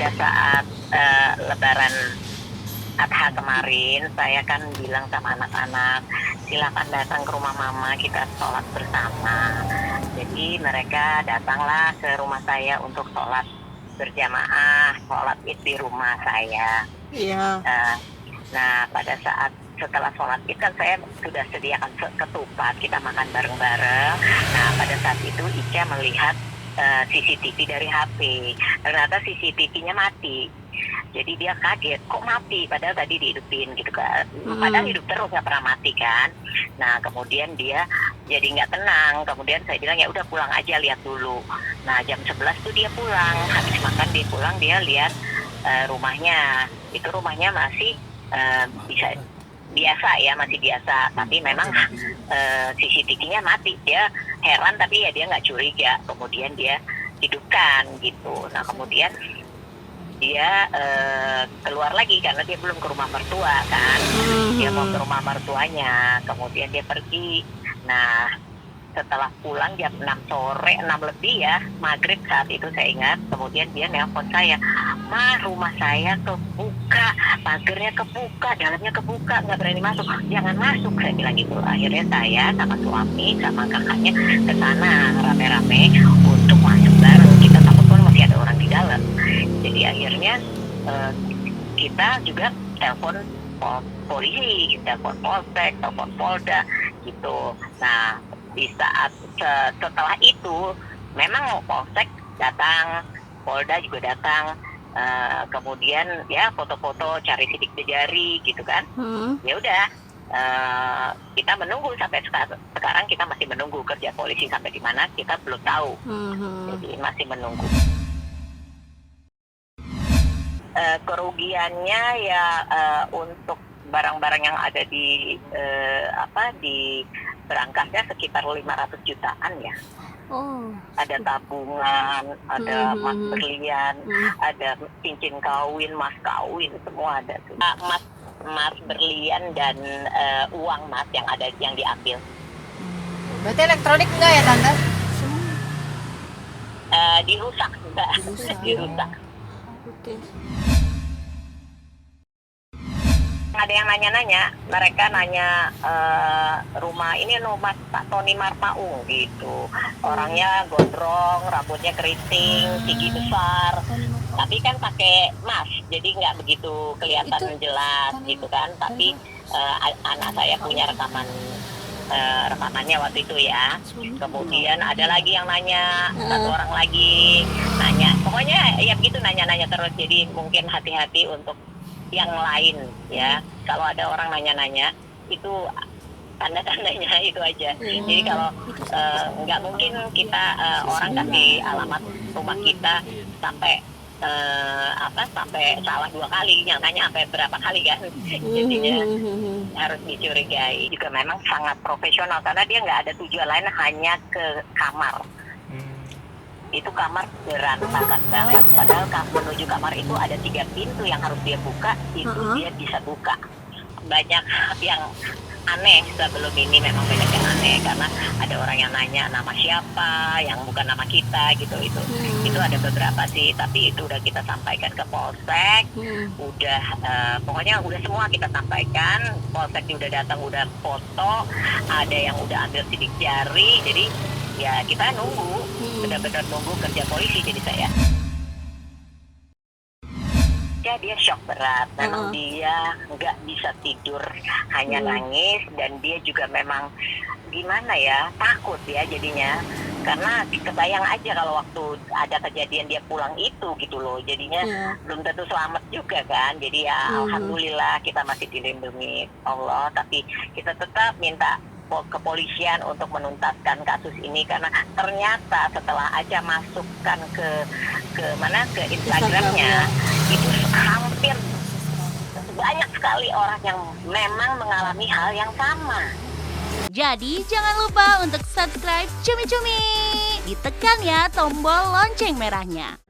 pada saat Lebaran Adha kemarin, saya kan bilang sama anak-anak, silakan datang ke rumah mama, kita sholat bersama. Jadi mereka datanglah ke rumah saya untuk sholat berjamaah, sholat id di rumah saya. Iya. Nah, pada saat setelah sholat id kan saya sudah sediakan ketupat, kita makan bareng-bareng. Nah, pada saat itu Ica melihat CCTV dari HP. Ternyata CCTV-nya mati. Jadi dia kaget, kok mati? Padahal tadi dihidupin gitu kan. Padahal hidup terus, nggak pernah mati kan. Nah, kemudian dia jadi nggak tenang. Kemudian saya bilang, ya udah pulang aja, lihat dulu. Nah, jam 11 tuh dia pulang. Habis makan dia pulang, dia lihat rumahnya. Itu rumahnya masih bisa biasa ya, masih biasa. Tapi memang CCTV-nya mati. Dia heran, tapi ya dia nggak curiga. Kemudian dia hidupkan gitu. Nah, kemudian dia keluar lagi karena dia belum ke rumah mertua kan. Dia mau ke rumah mertuanya, kemudian dia pergi. Nah, setelah pulang jam 6 sore, 6 lebih ya, maghrib saat itu saya ingat. Kemudian dia nelpon saya, "Ma, rumah saya kebuka, pagernya kebuka, dalamnya kebuka, nggak berani masuk." "Jangan masuk," saya bilang gitu. Akhirnya saya sama suami sama kakaknya ke sana rame-rame untuk masuk bareng. Kita takut kan masih ada orang di dalam. Jadi akhirnya kita juga telepon polisi, telepon polsek, telepon polda gitu. Nah, di saat setelah itu memang polsek datang, polda juga datang, kemudian ya foto-foto, cari sidik jari gitu kan. Ya udah, kita menunggu sampai sekarang kita masih menunggu kerja polisi sampai di mana kita belum tahu. Jadi masih menunggu. Kerugiannya ya untuk barang-barang yang ada di di berangkasnya sekitar 500 jutaan ya. Ada tabungan, ada emas berlian, ada cincin kawin, mas kawin, semua ada tuh. Emas berlian dan uang mas yang ada yang diambil. Berarti elektronik enggak ya, Tante? Dirusak enggak? Dirusak. Oke. Ada yang nanya-nanya, mereka nanya rumah ini rumah Pak Tony Marpaung gitu. Orangnya gondrong, rambutnya keriting, tinggi besar, tapi kan pakai mask, jadi nggak begitu kelihatan jelas gitu kan. Tapi anak saya punya rekamannya waktu itu ya. Kemudian ada lagi yang nanya, satu orang lagi nanya, pokoknya ya begitu nanya-nanya terus. Jadi mungkin hati-hati untuk yang lain ya. Kalau ada orang nanya-nanya itu tanda-tandanya itu aja. Jadi kalau nggak mungkin kita orang kasih alamat rumah kita sampai sampai salah 2 kali, yang nanya sampai berapa kali kan. Jadinya harus dicurigai. Juga memang sangat profesional karena dia nggak ada tujuan lain hanya ke kamar. Itu kamar berantakan banget. Padahal menuju kamar itu ada 3 pintu yang harus dia buka, itu dia bisa buka. Banyak yang aneh sebelum ini, memang banyak yang aneh karena ada orang yang nanya nama siapa, yang bukan nama kita gitu. Itu ada beberapa sih, tapi itu udah kita sampaikan ke polsek, udah pokoknya udah semua kita sampaikan. Polsek udah datang, udah foto, ada yang udah ambil sidik jari. Jadi ya kita nunggu, benar-benar nunggu kerja polisi. Jadi saya dia shock berat, memang dia nggak bisa tidur, hanya nangis, dan dia juga memang gimana ya, takut ya jadinya, karena kebayang aja kalau waktu ada kejadian dia pulang itu gitu loh, jadinya belum tentu selamat juga kan. Jadi ya alhamdulillah kita masih dilindungi Allah, tapi kita tetap minta kepolisian untuk menuntaskan kasus ini, karena ternyata setelah aja masukkan ke Instagramnya itu hampir banyak sekali orang yang memang mengalami hal yang sama. Jadi jangan lupa untuk subscribe Cumi Cumi. Ditekan ya tombol lonceng merahnya.